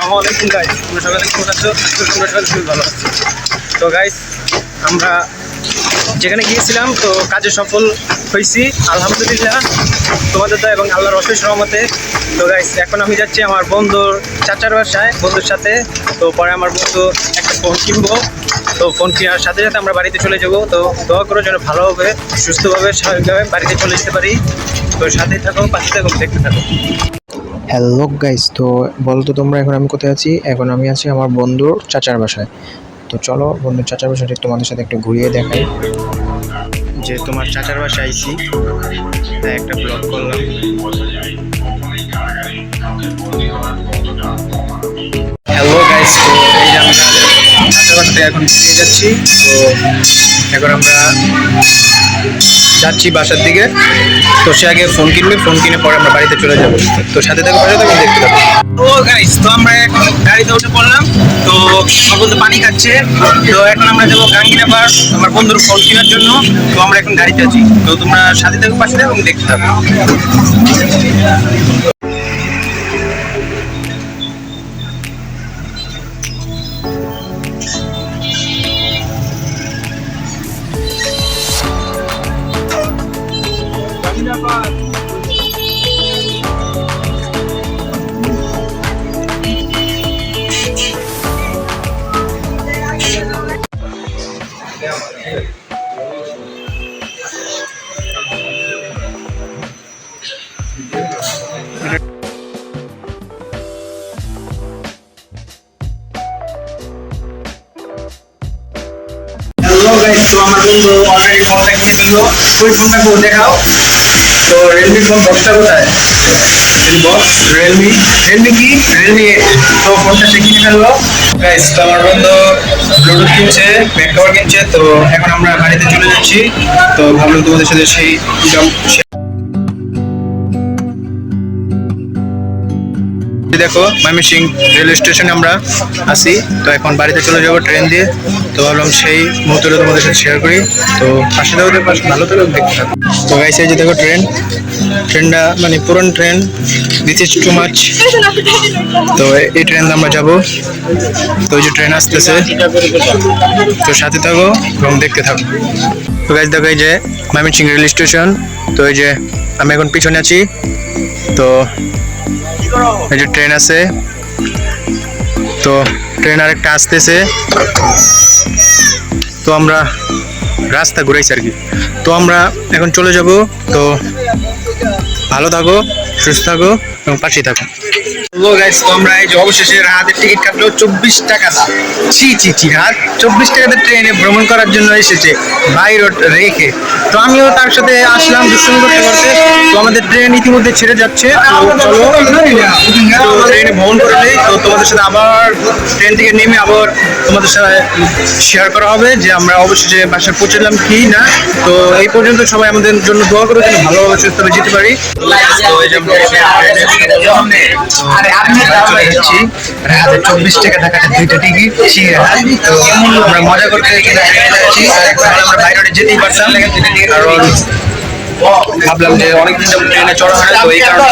আসসালামু আলাইকুম গাইস, তোমরা সকালে কেমন আছো? তোমরা সকালে খুবই ভালো আছো। তো গাইস, আমরা যেখানে গিয়েছিলাম তো কাজে সফল হয়েছি আলহামদুলিল্লাহ, তোমাদের তো এবং আল্লাহর অশেষ রহমতে। তো গাইস, এখন আমি যাচ্ছি আমার বন্ধুর চাচার বাসায় বন্ধুর সাথে। তো পরে আমার বন্ধু একটা ফোন কিনবো, তো ফোন কেনার সাথে সাথে আমরা বাড়িতে চলে যাব। তো দোয়া করো যেন ভালোভাবে সুস্থভাবে স্বাভাবিকভাবে বাড়িতে চলে যেতে পারি। তো সাথেই থাকো, পাশে থাকো, দেখতে থাকো। হ্যালো গাইস, তো বলো তো তোমরা এখন আমি কোথায় আছি? এখন আমি আছি আমার বন্ধুর চাচার বাসায়। তো চলো বন্ধুর চাচার বাসাটা তোমাদের সাথে একটু ঘুরিয়ে দেখাই। যে তোমার চাচার বাসায় আইছি, তাই একটা ব্লগ করলাম। হ্যালো গাইস, তো এই যে আমরা চাচার বাসাতে এখন ফিরে যাচ্ছি। তো এখন আমরা যাচ্ছি বাসার দিকে। তো সে আগে ফোন কিনবে, ফোন কিনে পরে আমরা বাড়িতে চলে যাবো। তো সাথে থাকো, পাশে থাকো, দেখতে থাকো। তো গাইস, তো আমরা এখন গাড়িতে উঠে পড়লাম। তো আমার বন্ধু পানি খাচ্ছে। তো এখন আমরা যাবো গাঙ্গিনা পার্ক আমার বন্ধুর ফোন কেনার জন্য। তো আমরা এখন গাড়িতে আছি। তো তোমরা সাথে থাকো, পাশে থাকো, দেখতে থাকো। হ্যালো গাইস, তো আমার বন্ধু অলরেডি ফোনটা কিনে ফেললো। ওই ফোনটা কেউ দেখাও। তো রিয়েলমি ফোন বক্সটা কোথায়? বক্স রিয়েলমি, কি রিয়েলমি 8। তো ফোনটা সে কিনে ফেললো। গাইস, তো আমার বন্ধু ব্লুটুথ কিনছে, ব্যাক কভার কিনছে। তো এখন আমরা বাড়িতে চলে যাচ্ছি। তো ভাবলাম তোমাদের সাথে সেই দেখো ময়মনসিং রেলওয়ে স্টেশনে আমরা আসি। তো এখন বাড়িতে চলে যাবো ট্রেন দিয়ে। তো ভাবলাম সেই মুহূর্তটা তোমাদের সাথে শেয়ার করি। তো পাশে থাকো, ভালো থাকো, দেখতে থাকো। তো গাইস, এই যে দেখো ট্রেনটা মানে পুরান train, this is too much. তো এই ট্রেন আমরা যাব। তো ওই যে ট্রেন আসতেছে, তো সাথে থাকো এবং দেখতে থাকো। তো গাইস দেখো, এই যে ময়মনসিং রেল স্টেশন। তো এই যে আমি এখন পিছনে আছি। তো এই যে ট্রেন আছে। তো ট্রেন আরেকটা আসতেছে। তো আমরা রাস্তা ঘুরাইছি আর কি। তো আমরা এখন চলে যাব। তো ভালো থাকো, সুস্থ থাকো এবং পাশেই থাকো। হ্যালো গাইস, তো আমরা এই যে অবশেষে রাতের টিকিট কাটলো 24 টাকা। রাত 24 টাকাতে ট্রেনে ভ্রমণ করার জন্য এসেছে বাই রোড রেখে। তো আমিও তার সাথে আসলাম দুষ্টুমি করতে করতে। তো আমাদের ট্রেন ইতিমধ্যে ছেড়ে যাচ্ছে। তো চলো ট্রেনে ভ্রমণ করে নেই। তো তোমাদের সাথে আবার ট্রেন থেকে নেমে আবার তোমাদের সাথে শেয়ার করা হবে যে আমরা অবশেষে বাসায় পৌঁছলাম কি না। তো এই পর্যন্ত সবাই আমাদের জন্য দোয়া করে যেন ভালোভাবে সুস্থভাবে যেতে পারি। তো এই যে চলে যাচ্ছি। রাতে 24 টাকা থাকাটা 2টা টিকিট। তো আমরা মজা করতে যাচ্ছি। আমরা বাইরে যেতেই পারতাম, কারণ ভাবলাম যে অনেকদিন ট্রেনে চড়া হয় না। তো এই কারণে